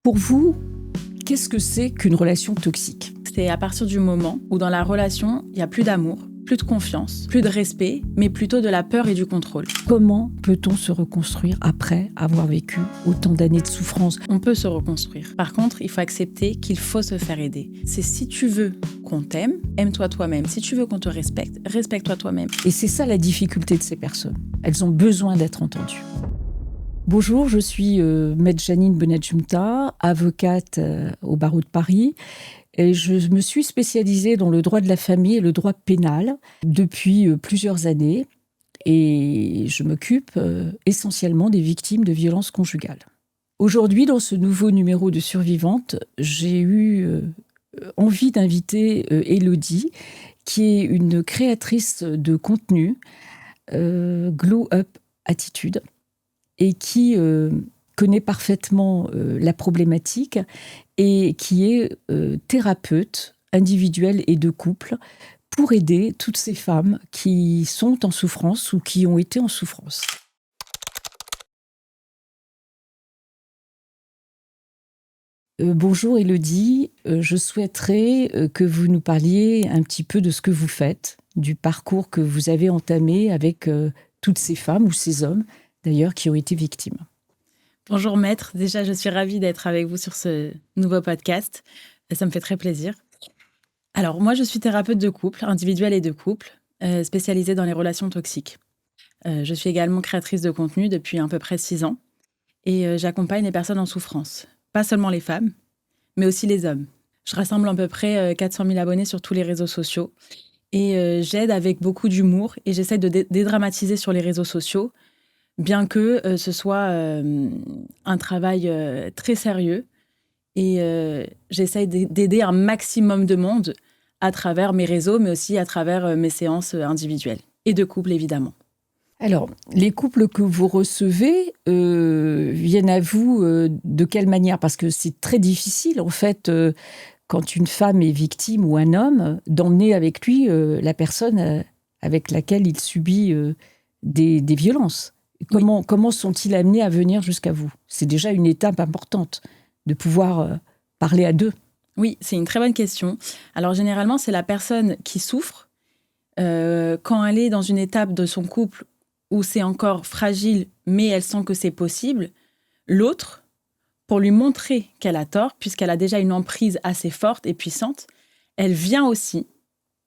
Pour vous, qu'est-ce que c'est qu'une relation toxique ? C'est à partir du moment où dans la relation, il n'y a plus d'amour, plus de confiance, plus de respect, mais plutôt de la peur et du contrôle. Comment peut-on se reconstruire après avoir vécu autant d'années de souffrance ? On peut se reconstruire. Par contre, il faut accepter qu'il faut se faire aider. C'est si tu veux qu'on t'aime, aime-toi toi-même. Si tu veux qu'on te respecte, respecte-toi toi-même. Et c'est ça la difficulté de ces personnes. Elles ont besoin d'être entendues. Bonjour, je suis Maître Janine Benadjumta, avocate au barreau de Paris. Et je me suis spécialisée dans le droit de la famille et le droit pénal depuis plusieurs années. Et je m'occupe essentiellement des victimes de violences conjugales. Aujourd'hui, dans ce nouveau numéro de Survivante, j'ai eu envie d'inviter Élodie, qui est une créatrice de contenu, Glow Up Attitude, et qui connaît parfaitement la problématique et qui est thérapeute individuelle et de couple pour aider toutes ces femmes qui sont en souffrance ou qui ont été en souffrance. Bonjour Élodie, je souhaiterais que vous nous parliez un petit peu de ce que vous faites, du parcours que vous avez entamé avec toutes ces femmes ou ces hommes d'ailleurs qui ont été victimes. Bonjour maître, déjà je suis ravie d'être avec vous sur ce nouveau podcast, ça me fait très plaisir. Alors moi je suis thérapeute de couple, individuelle et de couple, spécialisée dans les relations toxiques. Je suis également créatrice de contenu depuis à peu près 6 ans et j'accompagne les personnes en souffrance. Pas seulement les femmes, mais aussi les hommes. Je rassemble à peu près 400 000 abonnés sur tous les réseaux sociaux et j'aide avec beaucoup d'humour et j'essaie de dédramatiser sur les réseaux sociaux, bien que ce soit un travail très sérieux. Et j'essaie d'aider un maximum de monde à travers mes réseaux, mais aussi à travers mes séances individuelles et de couple, évidemment. Alors, les couples que vous recevez viennent à vous de quelle manière ? Parce que c'est très difficile, en fait, quand une femme est victime ou un homme, d'emmener avec lui la personne avec laquelle il subit des violences. Comment sont-ils amenés à venir jusqu'à vous ? C'est déjà une étape importante de pouvoir parler à deux. Oui, c'est une très bonne question. Alors, généralement, c'est la personne qui souffre quand elle est dans une étape de son couple où c'est encore fragile, mais elle sent que c'est possible. L'autre, pour lui montrer qu'elle a tort, puisqu'elle a déjà une emprise assez forte et puissante, elle vient aussi,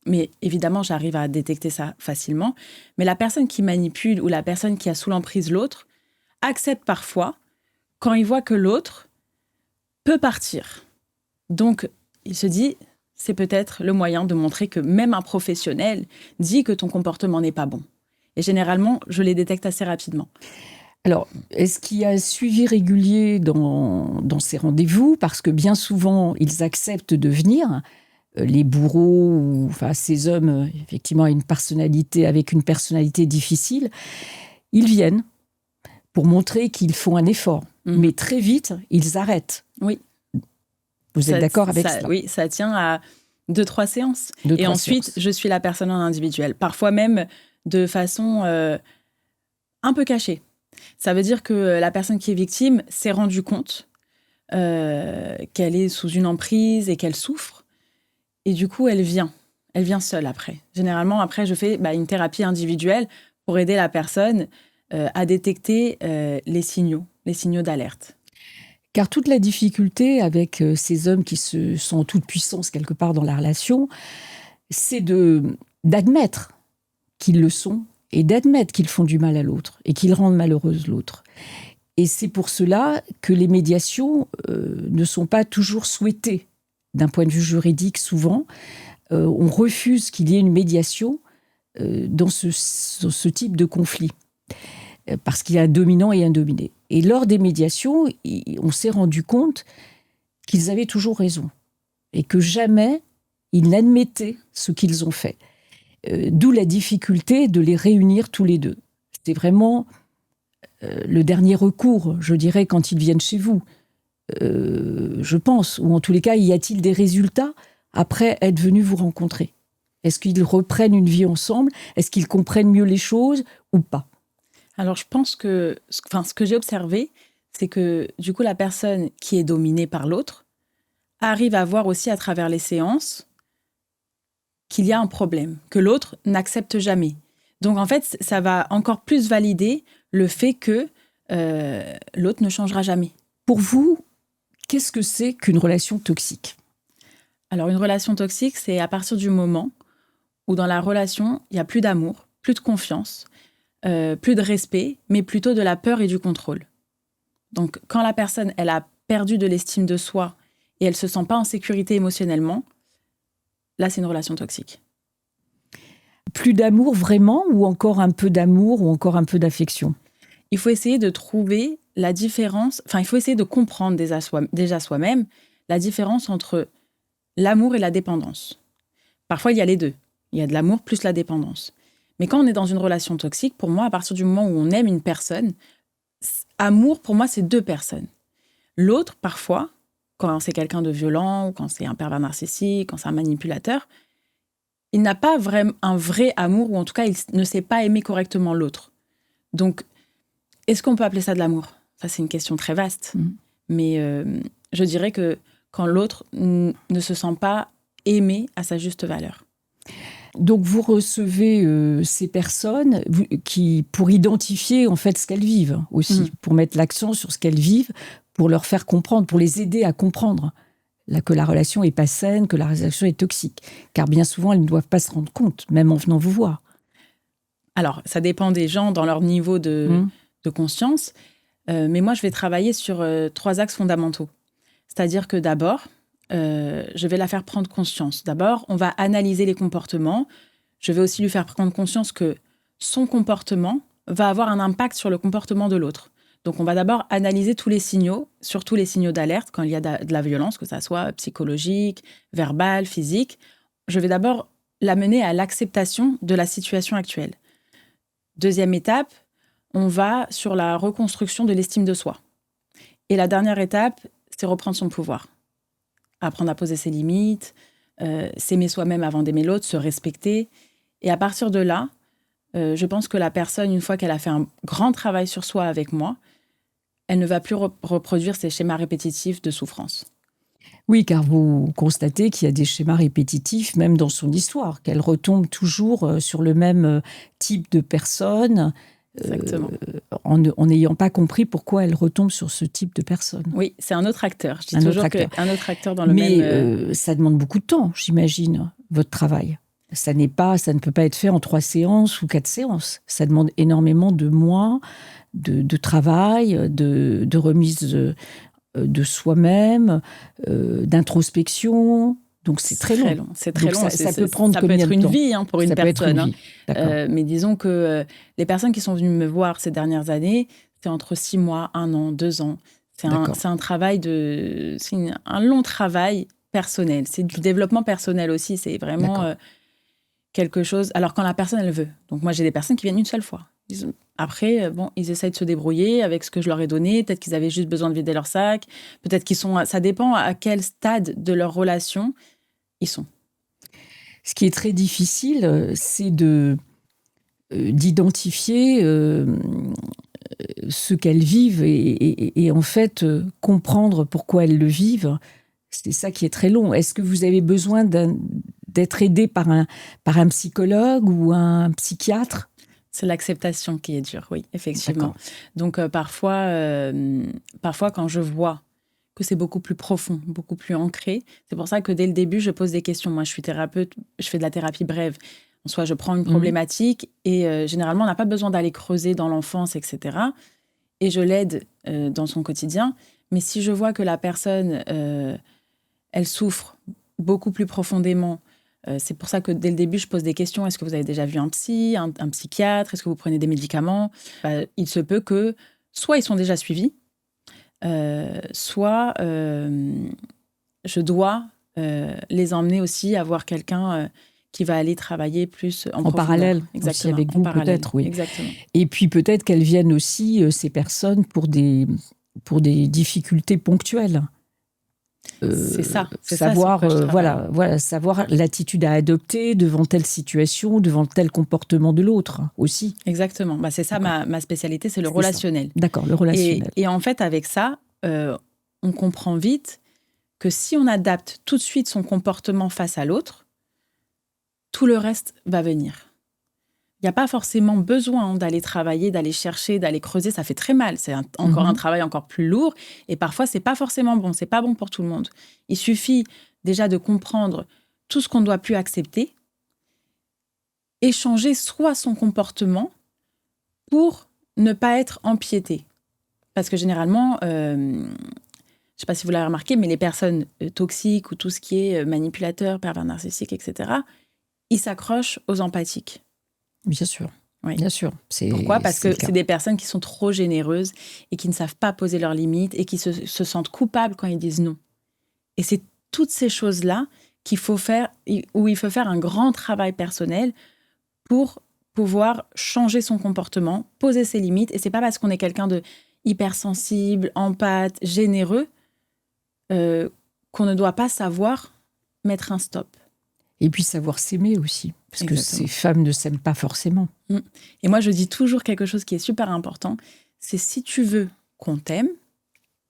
mais évidemment, j'arrive à détecter ça facilement, mais la personne qui manipule ou la personne qui a sous l'emprise l'autre accepte parfois quand il voit que l'autre peut partir. Donc, il se dit, c'est peut-être le moyen de montrer que même un professionnel dit que ton comportement n'est pas bon. Et généralement, je les détecte assez rapidement. Alors, est-ce qu'il y a un suivi régulier dans ces rendez-vous ? Parce que bien souvent, ils acceptent de venir. Les bourreaux, ou enfin, ces hommes, effectivement, avec une personnalité difficile, ils viennent pour montrer qu'ils font un effort. Mais très vite, ils arrêtent. Oui. Vous êtes d'accord avec ça ? Oui, ça tient à 2-3 séances. Et ensuite, je suis la personne en individuel. Parfois même de façon un peu cachée. Ça veut dire que la personne qui est victime s'est rendue compte qu'elle est sous une emprise et qu'elle souffre. Et du coup, elle vient seule après. Généralement, après, je fais une thérapie individuelle pour aider la personne à détecter les signaux d'alerte. Car toute la difficulté avec ces hommes qui sont en toute puissance quelque part dans la relation, c'est d'admettre qu'ils le sont et d'admettre qu'ils font du mal à l'autre et qu'ils rendent malheureuse l'autre. Et c'est pour cela que les médiations ne sont pas toujours souhaitées. D'un point de vue juridique, souvent, on refuse qu'il y ait une médiation dans ce type de conflit. Parce qu'il y a un dominant et un dominé. Et lors des médiations, on s'est rendu compte qu'ils avaient toujours raison et que jamais ils n'admettaient ce qu'ils ont fait. D'où la difficulté de les réunir tous les deux. C'était vraiment le dernier recours, je dirais, quand ils viennent chez vous. Je pense, ou en tous les cas, y a-t-il des résultats après être venus vous rencontrer ? Est-ce qu'ils reprennent une vie ensemble ? Est-ce qu'ils comprennent mieux les choses ou pas ? Alors, je pense que ce que j'ai observé, c'est que du coup, la personne qui est dominée par l'autre arrive à voir aussi à travers les séances qu'il y a un problème, que l'autre n'accepte jamais. Donc en fait, ça va encore plus valider le fait que l'autre ne changera jamais. Pour vous, qu'est-ce que c'est qu'une relation toxique ? Alors une relation toxique, c'est à partir du moment où dans la relation, il n'y a plus d'amour, plus de confiance, plus de respect, mais plutôt de la peur et du contrôle. Donc quand la personne, elle a perdu de l'estime de soi et elle ne se sent pas en sécurité émotionnellement, là, c'est une relation toxique. Plus d'amour vraiment, ou encore un peu d'amour, ou encore un peu d'affection ? Il faut essayer de trouver la différence, enfin, il faut essayer de comprendre déjà soi-même la différence entre l'amour et la dépendance. Parfois, il y a les deux. Il y a de l'amour plus la dépendance. Mais quand on est dans une relation toxique, pour moi, à partir du moment où on aime une personne, amour, pour moi, c'est 2 personnes. L'autre, parfois, quand c'est quelqu'un de violent, ou quand c'est un pervers narcissique, quand c'est un manipulateur, il n'a pas vraiment un vrai amour, ou en tout cas, il ne sait pas aimer correctement l'autre. Donc, est-ce qu'on peut appeler ça de l'amour ? Ça, c'est une question très vaste. Mais je dirais que quand l'autre ne se sent pas aimé à sa juste valeur. Donc, vous recevez ces personnes pour identifier en fait ce qu'elles vivent aussi, pour mettre l'accent sur ce qu'elles vivent, pour leur faire comprendre, pour les aider à comprendre que la relation n'est pas saine, que la relation est toxique. Car bien souvent, elles ne doivent pas se rendre compte, même en venant vous voir. Alors, ça dépend des gens dans leur niveau de conscience. Mais moi, je vais travailler sur 3 axes fondamentaux. C'est-à-dire que d'abord, je vais la faire prendre conscience. D'abord, on va analyser les comportements. Je vais aussi lui faire prendre conscience que son comportement va avoir un impact sur le comportement de l'autre. Donc, on va d'abord analyser tous les signaux, surtout les signaux d'alerte quand il y a de la violence, que ça soit psychologique, verbale, physique. Je vais d'abord l'amener à l'acceptation de la situation actuelle. Deuxième étape, on va sur la reconstruction de l'estime de soi. Et la dernière étape, c'est reprendre son pouvoir. Apprendre à poser ses limites, s'aimer soi-même avant d'aimer l'autre, se respecter. Et à partir de là, je pense que la personne, une fois qu'elle a fait un grand travail sur soi avec moi, elle ne va plus reproduire ces schémas répétitifs de souffrance. Oui, car vous constatez qu'il y a des schémas répétitifs, même dans son histoire, qu'elle retombe toujours sur le même type de personne, en n'ayant pas compris pourquoi elle retombe sur ce type de personne. Oui, c'est un autre acteur. Je dis toujours qu'un autre acteur dans le même... Mais ça demande beaucoup de temps, j'imagine, votre travail. Ça ne peut pas être fait en 3 séances ou 4 séances. Ça demande énormément de mois de travail, de remise de soi-même, d'introspection. Donc c'est très long. C'est très long. Ça peut prendre combien de temps ? Ça peut être une vie pour une personne. Mais disons que les personnes qui sont venues me voir ces dernières années, c'est entre 6 mois, 1 an, 2 ans. C'est un travail c'est un long travail personnel. C'est du développement personnel aussi. C'est vraiment quelque chose. Alors quand la personne, elle veut. Donc moi, j'ai des personnes qui viennent une seule fois. Après, ils essayent de se débrouiller avec ce que je leur ai donné. Peut-être qu'ils avaient juste besoin de vider leur sac. Peut-être qu'ils sont... Ça dépend à quel stade de leur relation ils sont. Ce qui est très difficile, c'est d'identifier ce qu'elles vivent et en fait comprendre pourquoi elles le vivent. C'est ça qui est très long. Est-ce que vous avez besoin d'être aidé par un psychologue ou un psychiatre ? C'est l'acceptation qui est dure, oui, effectivement. Donc parfois, quand je vois que c'est beaucoup plus profond, beaucoup plus ancré, c'est pour ça que dès le début, je pose des questions. Moi, je suis thérapeute, je fais de la thérapie brève. En soi, je prends une problématique et généralement, on n'a pas besoin d'aller creuser dans l'enfance, etc. Et je l'aide dans son quotidien. Mais si je vois que la personne, elle souffre beaucoup plus profondément, c'est pour ça que dès le début, je pose des questions. Est-ce que vous avez déjà vu un psy, un psychiatre ? Est-ce que vous prenez des médicaments ? Il se peut que soit ils sont déjà suivis, soit je dois les emmener aussi à voir quelqu'un qui va aller travailler plus en parallèle. Exactement. Aussi avec vous, peut-être, oui. Exactement. Et puis peut-être qu'elles viennent aussi, ces personnes, pour des difficultés ponctuelles. C'est ça, savoir, sur quoi je travaille. voilà, savoir l'attitude à adopter devant telle situation, devant tel comportement de l'autre aussi. Exactement. Bah, c'est ça ma spécialité, c'est le C'est ça. relationnel. D'accord, le relationnel. Et en fait, avec ça, on comprend vite que si on adapte tout de suite son comportement face à l'autre, tout le reste va venir. Il n'y a pas forcément besoin d'aller travailler, d'aller chercher, d'aller creuser. Ça fait très mal. C'est encore un travail encore plus lourd. Et parfois, c'est pas forcément bon. C'est pas bon pour tout le monde. Il suffit déjà de comprendre tout ce qu'on ne doit plus accepter et changer soit son comportement pour ne pas être empiété. Parce que généralement, je ne sais pas si vous l'avez remarqué, mais les personnes toxiques ou tout ce qui est manipulateur, pervers narcissique, etc., ils s'accrochent aux empathiques. Bien sûr. Oui. Bien sûr. Pourquoi ? Parce que c'est des personnes qui sont trop généreuses et qui ne savent pas poser leurs limites et qui se sentent coupables quand ils disent non. Et c'est toutes ces choses-là qu'il faut faire, où il faut faire un grand travail personnel pour pouvoir changer son comportement, poser ses limites. Et c'est pas parce qu'on est quelqu'un de hypersensible, empathe, généreux, qu'on ne doit pas savoir mettre un stop. Et puis savoir s'aimer aussi, parce Exactement. que ces femmes ne s'aiment pas forcément. Et moi, je dis toujours quelque chose qui est super important, c'est si tu veux qu'on t'aime,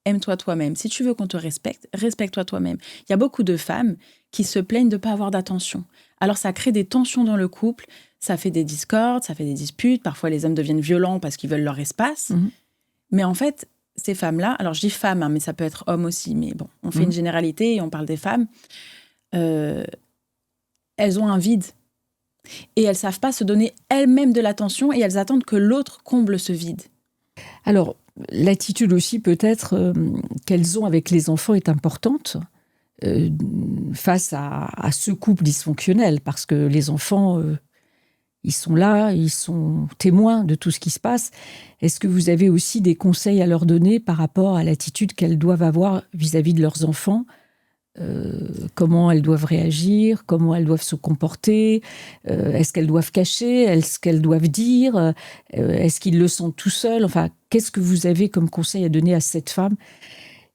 aime-toi toi-même. Si tu veux qu'on te respecte, respecte-toi toi-même. Il y a beaucoup de femmes qui se plaignent de ne pas avoir d'attention. Alors, ça crée des tensions dans le couple, ça fait des discordes, ça fait des disputes. Parfois, les hommes deviennent violents parce qu'ils veulent leur espace. Mais en fait, ces femmes-là, alors je dis femmes, mais ça peut être homme aussi, mais bon, on fait une généralité et on parle des femmes, elles ont un vide. Et elles ne savent pas se donner elles-mêmes de l'attention et elles attendent que l'autre comble ce vide. Alors, l'attitude aussi peut-être qu'elles ont avec les enfants est importante face à ce couple dysfonctionnel, parce que les enfants, ils sont là, ils sont témoins de tout ce qui se passe. Est-ce que vous avez aussi des conseils à leur donner par rapport à l'attitude qu'elles doivent avoir vis-à-vis de leurs enfants ? Comment elles doivent réagir, comment elles doivent se comporter, est-ce qu'elles doivent cacher, est-ce qu'elles doivent dire, est-ce qu'ils le sentent tout seuls ? Enfin, qu'est-ce que vous avez comme conseil à donner à cette femme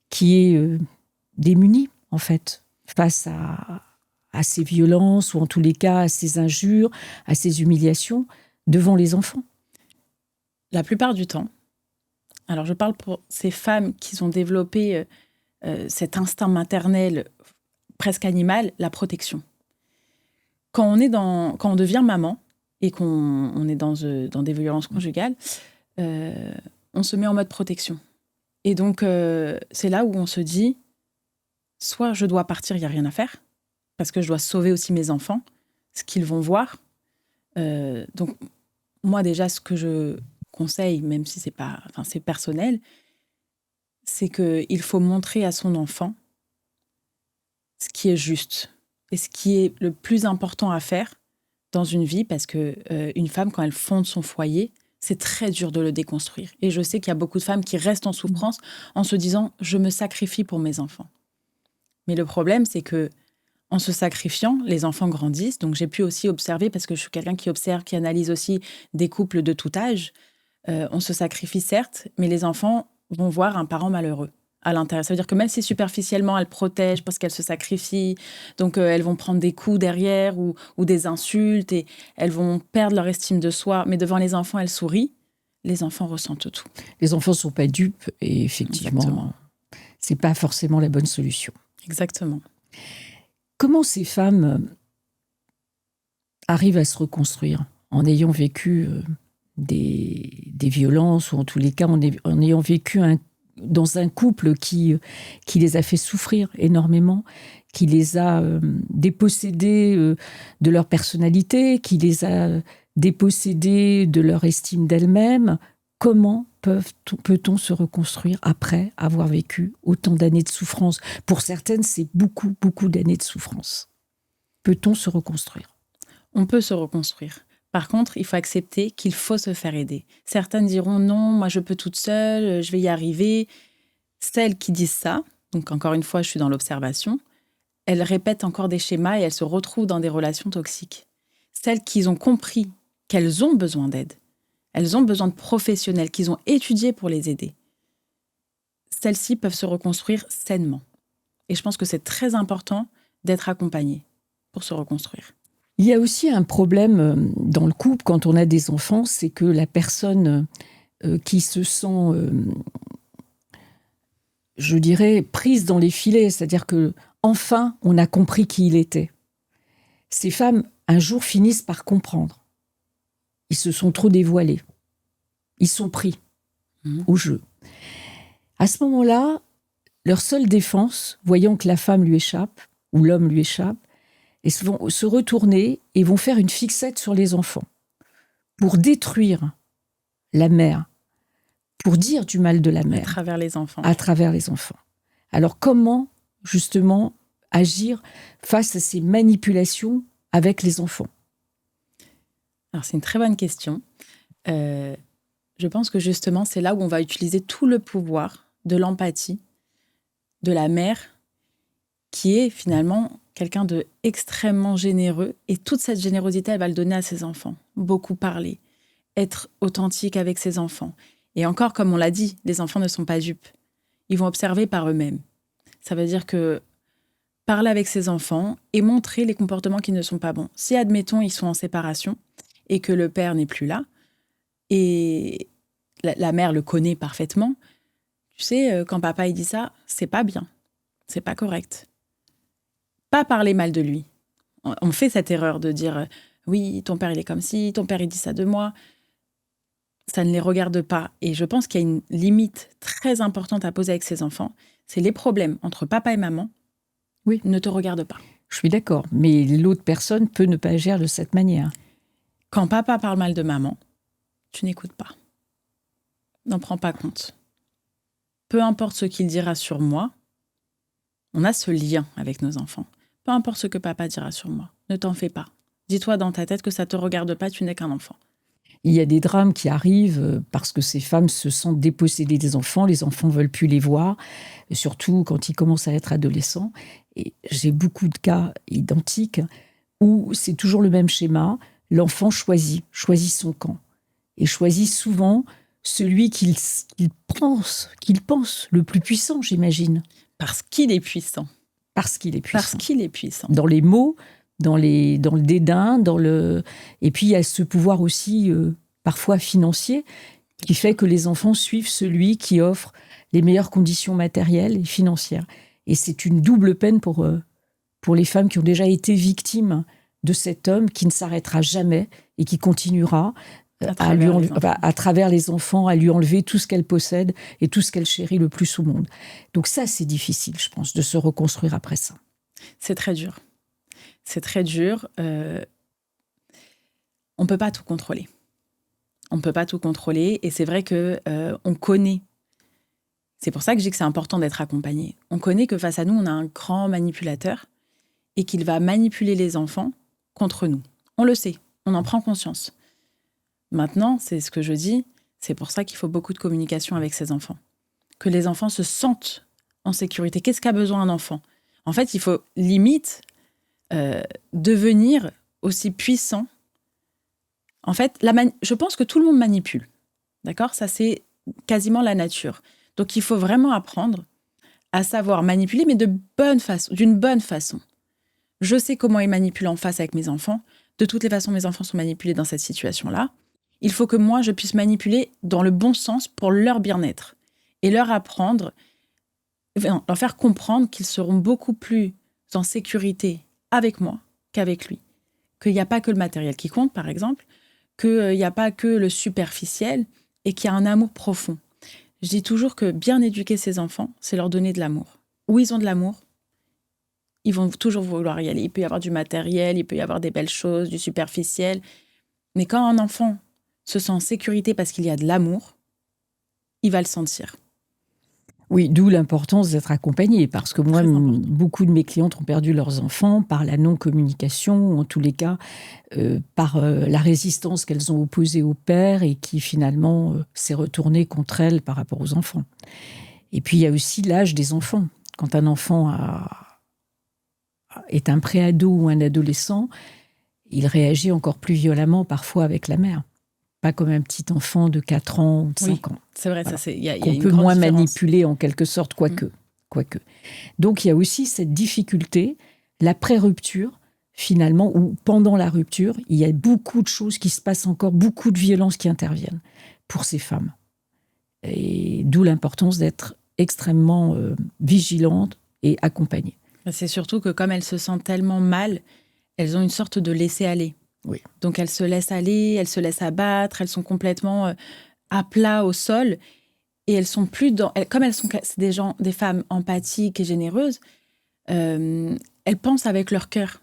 qui est démunie, en fait, face à ces violences, ou en tous les cas à ces injures, à ces humiliations devant les enfants ? La plupart du temps, alors je parle pour ces femmes qui ont développé cet instinct maternel presque animal, la protection. Quand on devient maman et qu'on est dans des violences conjugales, on se met en mode protection. Et donc, c'est là où on se dit, soit je dois partir, il n'y a rien à faire, parce que je dois sauver aussi mes enfants, ce qu'ils vont voir. Donc, moi déjà, ce que je conseille, même si c'est personnel, c'est qu'il faut montrer à son enfant ce qui est juste et ce qui est le plus important à faire dans une vie, parce qu'une femme, quand elle fonde son foyer, c'est très dur de le déconstruire. Et je sais qu'il y a beaucoup de femmes qui restent en souffrance en se disant « je me sacrifie pour mes enfants ». Mais le problème, c'est que en se sacrifiant, les enfants grandissent. Donc j'ai pu aussi observer, parce que je suis quelqu'un qui observe, qui analyse aussi des couples de tout âge. On se sacrifie certes, mais les enfants vont voir un parent malheureux à l'intérieur. Ça veut dire que même si superficiellement elles protègent parce qu'elles se sacrifient, donc elles vont prendre des coups derrière ou des insultes et elles vont perdre leur estime de soi, mais devant les enfants, elles sourient. Les enfants ressentent tout. Les enfants ne sont pas dupes et effectivement, ce n'est pas forcément la bonne solution. Exactement. Comment ces femmes arrivent à se reconstruire en ayant vécu des violences, ou en tous les cas en ayant vécu dans un couple qui les a fait souffrir énormément, qui les a dépossédés de leur personnalité, qui les a dépossédés de leur estime d'elles-mêmes? Comment peut-on se reconstruire après avoir vécu autant d'années de souffrance ? Pour certaines, c'est beaucoup, beaucoup d'années de souffrance. Peut-on se reconstruire ? On peut se reconstruire. Par contre, il faut accepter qu'il faut se faire aider. Certaines diront non, moi je peux toute seule, je vais y arriver. Celles qui disent ça, donc encore une fois, je suis dans l'observation, elles répètent encore des schémas et elles se retrouvent dans des relations toxiques. Celles qui ont compris qu'elles ont besoin d'aide, elles ont besoin de professionnels qu'ils ont étudiés pour les aider. Celles-ci peuvent se reconstruire sainement. Et je pense que c'est très important d'être accompagné pour se reconstruire. Il y a aussi un problème dans le couple quand on a des enfants, c'est que la personne qui se sent, je dirais, prise dans les filets, c'est-à-dire que enfin on a compris qui il était. Ces femmes, un jour, finissent par comprendre. Ils se sont trop dévoilés. Ils sont pris au jeu. À ce moment-là, leur seule défense, voyant que la femme lui échappe, ou l'homme lui échappe, ils vont se retourner et vont faire une fixette sur les enfants pour détruire la mère, pour dire du mal de la mère. À travers les enfants. À travers les enfants. Alors comment, justement, agir face à ces manipulations avec les enfants? Alors, c'est une très bonne question. Je pense que justement, c'est là où on va utiliser tout le pouvoir de l'empathie de la mère, qui est finalement quelqu'un de extrêmement généreux. Et toute cette générosité, elle va le donner à ses enfants. Beaucoup parler, être authentique avec ses enfants. Et encore, comme on l'a dit, les enfants ne sont pas dupes. Ils vont observer par eux-mêmes. Ça veut dire que parler avec ses enfants et montrer les comportements qui ne sont pas bons. Si, admettons, ils sont en séparation et que le père n'est plus là, et la mère le connaît parfaitement, tu sais, quand papa il dit ça, c'est pas bien, c'est pas correct. Pas parler mal de lui. On fait cette erreur de dire oui, ton père il est comme ci, ton père il dit ça de moi. Ça ne les regarde pas. Et je pense qu'il y a une limite très importante à poser avec ses enfants. C'est les problèmes entre papa et maman. Oui, ne te regardent pas. Je suis d'accord, mais l'autre personne peut ne pas agir de cette manière. Quand papa parle mal de maman, tu n'écoutes pas. N'en prends pas compte. Peu importe ce qu'il dira sur moi, on a ce lien avec nos enfants. Peu importe ce que papa dira sur moi, ne t'en fais pas. Dis-toi dans ta tête que ça ne te regarde pas, tu n'es qu'un enfant. Il y a des drames qui arrivent parce que ces femmes se sentent dépossédées des enfants, les enfants ne veulent plus les voir, surtout quand ils commencent à être adolescents. Et j'ai beaucoup de cas identiques où c'est toujours le même schéma, l'enfant choisit son camp, et choisit souvent celui qu'il pense le plus puissant, j'imagine. Parce qu'il est puissant. Parce qu'il est puissant. Parce qu'il est puissant. Dans les mots, dans le dédain, et puis il y a ce pouvoir aussi parfois financier qui fait que les enfants suivent celui qui offre les meilleures conditions matérielles et financières. Et c'est une double peine pour les femmes qui ont déjà été victimes de cet homme qui ne s'arrêtera jamais et qui continuera à travers les enfants, à lui enlever tout ce qu'elle possède et tout ce qu'elle chérit le plus au monde. Donc ça, c'est difficile, je pense, de se reconstruire après ça. C'est très dur. C'est très dur. On ne peut pas tout contrôler. On ne peut pas tout contrôler. Et c'est vrai qu'on connaît. C'est pour ça que je dis que c'est important d'être accompagné. On connaît que face à nous, on a un grand manipulateur et qu'il va manipuler les enfants contre nous. On le sait. On en prend conscience. Maintenant, c'est ce que je dis, c'est pour ça qu'il faut beaucoup de communication avec ses enfants. Que les enfants se sentent en sécurité. Qu'est-ce qu'a besoin un enfant ? En fait, il faut limite devenir aussi puissant. En fait, je pense que tout le monde manipule. D'accord ? Ça, c'est quasiment la nature. Donc, il faut vraiment apprendre à savoir manipuler, mais d'une bonne façon. Je sais comment ils manipulent en face avec mes enfants. De toutes les façons, mes enfants sont manipulés dans cette situation-là. Il faut que moi, je puisse manipuler dans le bon sens pour leur bien-être et leur apprendre, leur faire comprendre qu'ils seront beaucoup plus en sécurité avec moi qu'avec lui. Qu'il n'y a pas que le matériel qui compte, par exemple, qu'il n'y a pas que le superficiel et qu'il y a un amour profond. Je dis toujours que bien éduquer ses enfants, c'est leur donner de l'amour. Où ils ont de l'amour, ils vont toujours vouloir y aller. Il peut y avoir du matériel, il peut y avoir des belles choses, du superficiel. Mais quand un enfant se sent en sécurité parce qu'il y a de l'amour, il va le sentir. Oui, d'où l'importance d'être accompagné, parce que moi, beaucoup de mes clientes ont perdu leurs enfants par la non-communication, ou en tous les cas, par la résistance qu'elles ont opposée au père et qui finalement s'est retournée contre elles par rapport aux enfants. Et puis, il y a aussi l'âge des enfants. Quand un enfant est un préado ou un adolescent, il réagit encore plus violemment parfois avec la mère. Pas comme un petit enfant de 4 ans ou de 5 ans. C'est vrai, voilà. Ça, il y a qu'on une peut grande moins différence. manipuler en quelque sorte, quoique. quoique. Donc il y a aussi cette difficulté, la pré-rupture, finalement, ou pendant la rupture, il y a beaucoup de choses qui se passent encore, beaucoup de violences qui interviennent pour ces femmes. Et d'où l'importance d'être extrêmement vigilante et accompagnée. C'est surtout que comme elles se sentent tellement mal, elles ont une sorte de laisser-aller. Oui. Donc elles se laissent aller, elles se laissent abattre, elles sont complètement à plat au sol. Et elles sont plus dans... Comme elles sont des femmes empathiques et généreuses, elles pensent avec leur cœur.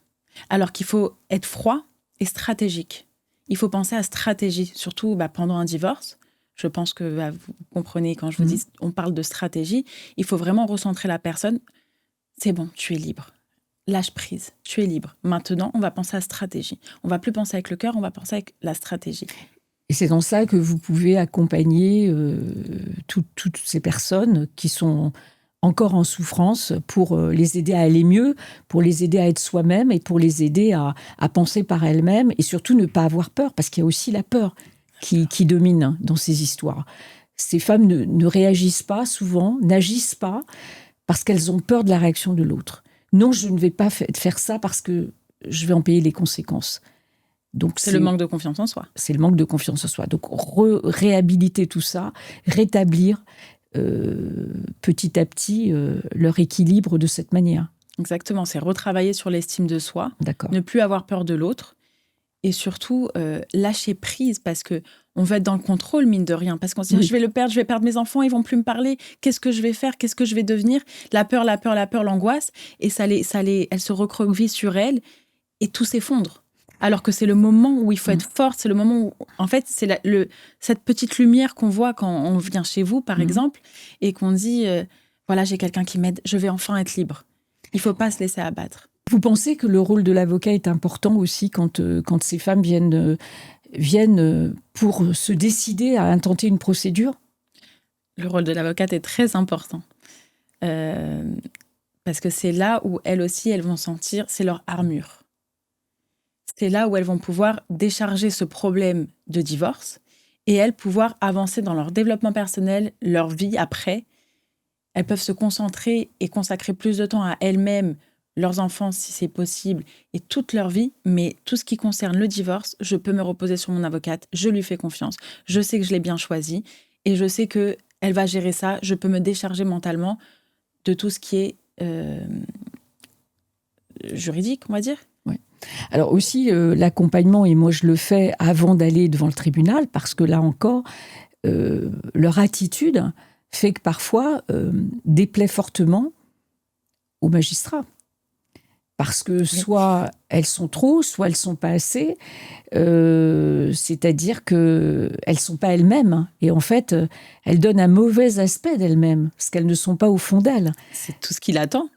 Alors qu'il faut être froid et stratégique. Il faut penser à stratégie, surtout pendant un divorce. Je pense que vous comprenez quand je vous dis on parle de stratégie. Il faut vraiment recentrer la personne. C'est bon, tu es libre. Lâche prise, tu es libre. Maintenant, on va penser à stratégie. On va plus penser avec le cœur, on va penser avec la stratégie. Et c'est dans ça que vous pouvez accompagner toutes ces personnes qui sont encore en souffrance pour les aider à aller mieux, pour les aider à être soi-même et pour les aider à penser par elles-mêmes et surtout ne pas avoir peur, parce qu'il y a aussi la peur qui domine dans ces histoires. Ces femmes ne réagissent pas souvent, n'agissent pas parce qu'elles ont peur de la réaction de l'autre. Non, je ne vais pas faire ça parce que je vais en payer les conséquences. Donc c'est le manque de confiance en soi. C'est le manque de confiance en soi. Donc réhabiliter tout ça, rétablir petit à petit leur équilibre de cette manière. Exactement, c'est retravailler sur l'estime de soi, D'accord. Ne plus avoir peur de l'autre et surtout lâcher prise parce que on va être dans le contrôle, mine de rien, parce qu'on se dit je vais le perdre, je vais perdre mes enfants, ils vont plus me parler, qu'est-ce que je vais faire, qu'est-ce que je vais devenir, la peur, l'angoisse, et elle se recroqueville sur elle et tout s'effondre. Alors que c'est le moment où il faut être forte, c'est le moment où, en fait, c'est cette petite lumière qu'on voit quand on vient chez vous, par exemple, et qu'on dit, voilà, j'ai quelqu'un qui m'aide, je vais enfin être libre. Il ne faut pas se laisser abattre. Vous pensez que le rôle de l'avocat est important aussi quand ces femmes viennent pour se décider à intenter une procédure ? Le rôle de l'avocate est très important. Parce que c'est là où elles aussi, elles vont sentir, c'est leur armure. C'est là où elles vont pouvoir décharger ce problème de divorce et elles pouvoir avancer dans leur développement personnel, leur vie après. Elles peuvent se concentrer et consacrer plus de temps à elles-mêmes, leurs enfants si c'est possible, et toute leur vie. Mais tout ce qui concerne le divorce, je peux me reposer sur mon avocate, je lui fais confiance, je sais que je l'ai bien choisie et je sais qu'elle va gérer ça, je peux me décharger mentalement de tout ce qui est juridique, on va dire. Oui. Alors aussi, l'accompagnement, et moi je le fais avant d'aller devant le tribunal, parce que là encore, leur attitude fait que parfois déplaît fortement aux magistrats. Parce que soit elles sont trop, soit elles ne sont pas assez. C'est-à-dire qu'elles ne sont pas elles-mêmes. Et en fait, elles donnent un mauvais aspect d'elles-mêmes, parce qu'elles ne sont pas au fond d'elles. C'est tout ce qu'il attend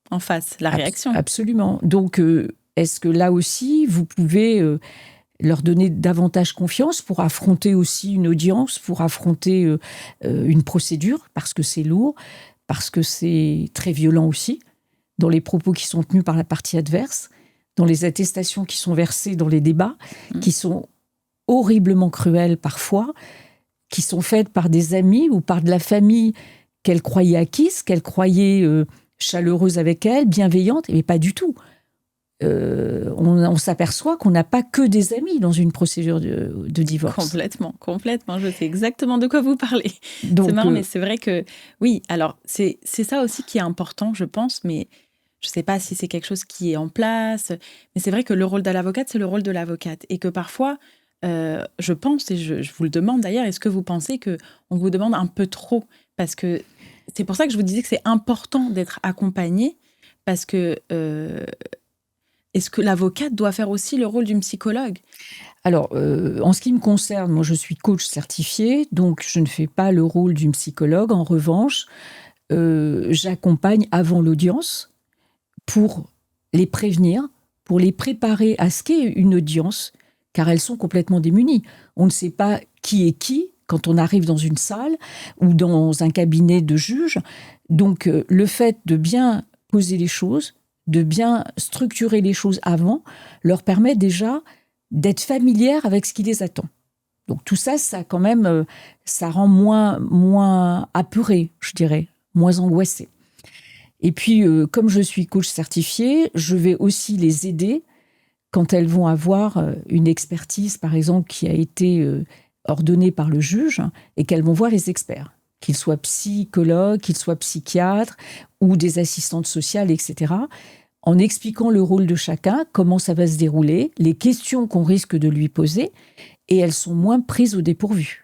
en face, la réaction. Absolument. Donc, est-ce que là aussi, vous pouvez leur donner davantage confiance pour affronter aussi une audience, pour affronter une procédure, parce que c'est lourd, parce que c'est très violent aussi, dans les propos qui sont tenus par la partie adverse, dans les attestations qui sont versées dans les débats, qui sont horriblement cruelles parfois, qui sont faites par des amis ou par de la famille qu'elle croyait acquise, qu'elle croyait chaleureuse avec elle, bienveillante, mais pas du tout. On s'aperçoit qu'on n'a pas que des amis dans une procédure de divorce. Complètement. Je sais exactement de quoi vous parlez. Donc, c'est marrant, mais c'est vrai que... Oui, alors, c'est ça aussi qui est important, je pense, mais je ne sais pas si c'est quelque chose qui est en place. Mais c'est vrai que le rôle de l'avocate, c'est le rôle de l'avocate. Et que parfois, je pense, et je vous le demande d'ailleurs, est-ce que vous pensez qu'on vous demande un peu trop ? Parce que c'est pour ça que je vous disais que c'est important d'être accompagné, parce que... Est-ce que l'avocate doit faire aussi le rôle d'une psychologue ? Alors, en ce qui me concerne, moi, je suis coach certifiée, donc je ne fais pas le rôle d'une psychologue. En revanche, j'accompagne avant l'audience pour les prévenir, pour les préparer à ce qu'est une audience, car elles sont complètement démunies. On ne sait pas qui est qui quand on arrive dans une salle ou dans un cabinet de juge. Donc, le fait de bien poser les choses, de bien structurer les choses avant, leur permet déjà d'être familières avec ce qui les attend. Donc tout ça, ça quand même, ça rend moins apeuré, je dirais, moins angoissé. Et puis, comme je suis coach certifié, je vais aussi les aider quand elles vont avoir une expertise, par exemple, qui a été ordonnée par le juge, et qu'elles vont voir les experts, qu'ils soient psychologues, qu'ils soient psychiatres ou des assistantes sociales, etc., en expliquant le rôle de chacun, comment ça va se dérouler, les questions qu'on risque de lui poser, et elles sont moins prises au dépourvu.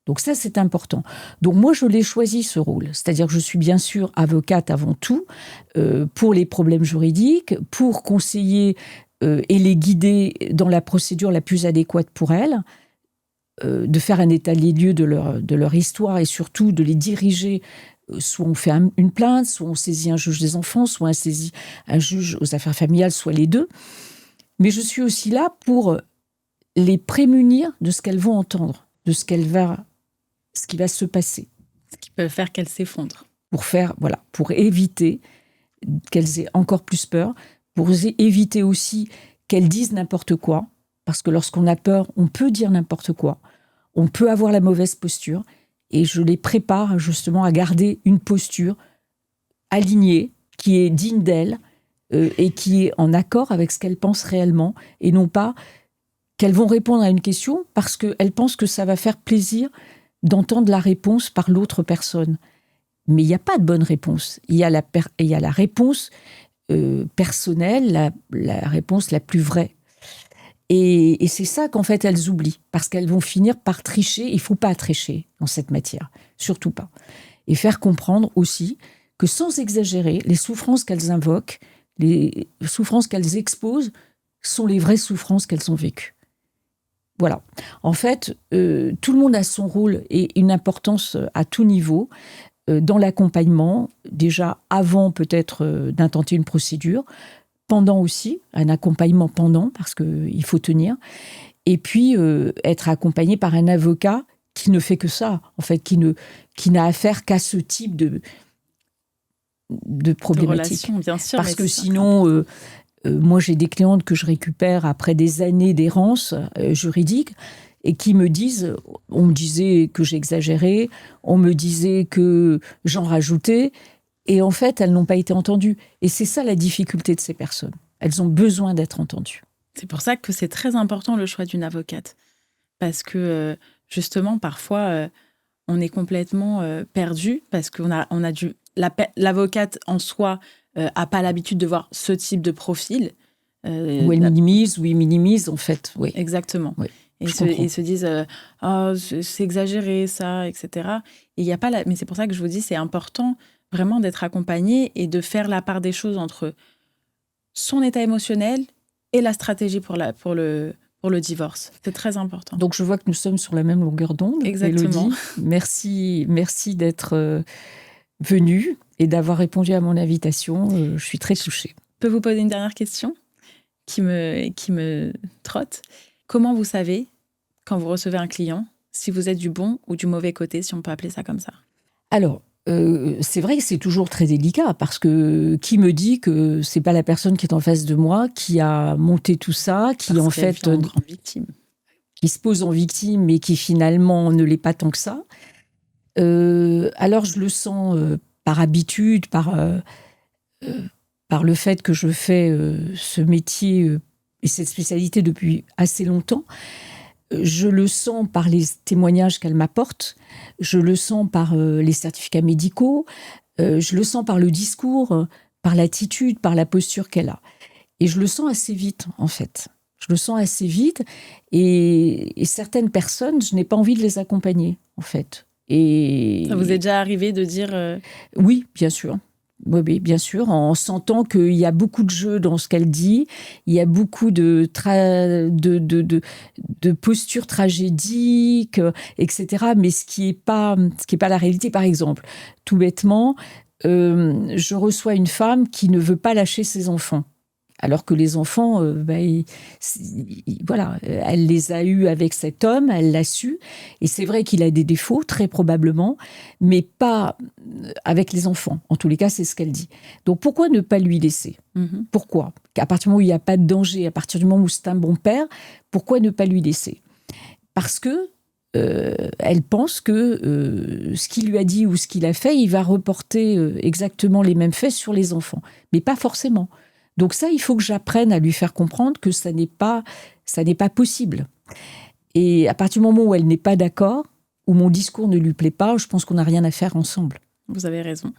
Donc ça, c'est important. Donc moi, je l'ai choisi, ce rôle. C'est-à-dire que je suis bien sûr avocate avant tout, pour les problèmes juridiques, pour conseiller et les guider dans la procédure la plus adéquate pour elles, de faire un état des lieux de leur histoire et surtout de les diriger. Soit on fait une plainte, soit on saisit un juge des enfants, soit on saisit un juge aux affaires familiales, soit les deux. Mais je suis aussi là pour les prémunir de ce qu'elles vont entendre, de ce qui va se passer. Ce qui peut faire qu'elles s'effondrent. Pour éviter qu'elles aient encore plus peur, pour éviter aussi qu'elles disent n'importe quoi, parce que lorsqu'on a peur, on peut dire n'importe quoi, on peut avoir la mauvaise posture, et je les prépare justement à garder une posture alignée, qui est digne d'elles, et qui est en accord avec ce qu'elles pensent réellement, et non pas qu'elles vont répondre à une question parce qu'elles pensent que ça va faire plaisir d'entendre la réponse par l'autre personne. Mais il n'y a pas de bonne réponse. Il y a la réponse personnelle, la réponse la plus vraie. Et c'est ça qu'en fait elles oublient, parce qu'elles vont finir par tricher. Il ne faut pas tricher dans cette matière, surtout pas. Et faire comprendre aussi que sans exagérer, les souffrances qu'elles invoquent, les souffrances qu'elles exposent, sont les vraies souffrances qu'elles ont vécues. Voilà. En fait, tout le monde a son rôle et une importance à tout niveau dans l'accompagnement, déjà avant peut-être d'intenter une procédure, pendant aussi, un accompagnement pendant, parce qu'il faut tenir, et puis être accompagné par un avocat qui ne fait que ça, en fait, qui n'a affaire qu'à ce type de problématique. De relation, bien sûr. Parce que sinon, moi j'ai des clientes que je récupère après des années d'errance juridique, et qui me disent, on me disait que j'exagérais, on me disait que j'en rajoutais, et en fait, elles n'ont pas été entendues. Et c'est ça la difficulté de ces personnes. Elles ont besoin d'être entendues. C'est pour ça que c'est très important le choix d'une avocate. Parce que justement, parfois, on est complètement perdu, parce qu'on a dû... L'avocate en soi n'a pas l'habitude de voir ce type de profil. Ou elle minimise, ou il minimise, en fait. Oui. Exactement. Oui. Et se disent oh, c'est exagéré ça, etc. Et y a pas mais c'est pour ça que je vous dis, c'est important vraiment d'être accompagné et de faire la part des choses entre son état émotionnel et la stratégie pour le divorce. C'est très important. Donc je vois que nous sommes sur la même longueur d'onde. Exactement. Élodie, merci d'être venue et d'avoir répondu à mon invitation. Je suis très touchée. Je peux vous poser une dernière question qui me trotte. Comment vous savez, quand vous recevez un client, si vous êtes du bon ou du mauvais côté, si on peut appeler ça comme ça? Alors, c'est vrai que c'est toujours très délicat, parce que qui me dit que c'est pas la personne qui est en face de moi qui a monté tout ça, qui parce en fait en grande victime, qui se pose en victime, mais qui finalement ne l'est pas tant que ça. Alors je le sens par habitude, par le fait que je fais ce métier et cette spécialité depuis assez longtemps. Je le sens par les témoignages qu'elle m'apporte, je le sens par les certificats médicaux, je le sens par le discours, par l'attitude, par la posture qu'elle a. Et je le sens assez vite, en fait. Je le sens assez vite, et certaines personnes, je n'ai pas envie de les accompagner, en fait. Et ça vous est déjà arrivé de dire Oui, bien sûr. Oui, bien sûr, en sentant qu'il y a beaucoup de jeu dans ce qu'elle dit, il y a beaucoup de postures tragédiques, etc. Mais ce qui est pas la réalité. Par exemple, tout bêtement, je reçois une femme qui ne veut pas lâcher ses enfants. Alors que les enfants, voilà, elle les a eus avec cet homme, elle l'a su. Et c'est vrai qu'il a des défauts, très probablement, mais pas avec les enfants. En tous les cas, c'est ce qu'elle dit. Donc pourquoi ne pas lui laisser ? Pourquoi ? À partir du moment où il n'y a pas de danger, à partir du moment où c'est un bon père, pourquoi ne pas lui laisser ? Parce que elle pense que ce qu'il lui a dit ou ce qu'il a fait, il va reporter exactement les mêmes faits sur les enfants. Mais pas forcément. Donc ça, il faut que j'apprenne à lui faire comprendre que ça n'est pas possible. Et à partir du moment où elle n'est pas d'accord, où mon discours ne lui plaît pas, je pense qu'on n'a rien à faire ensemble. Vous avez raison.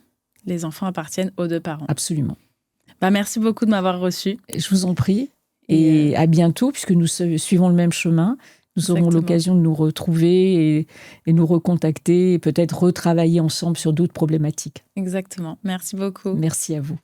Les enfants appartiennent aux deux parents. Absolument. Merci beaucoup de m'avoir reçue. Je vous en prie. Et à bientôt, puisque nous suivons le même chemin. Nous aurons l'occasion de nous retrouver et nous recontacter et peut-être retravailler ensemble sur d'autres problématiques. Exactement. Merci beaucoup. Merci à vous.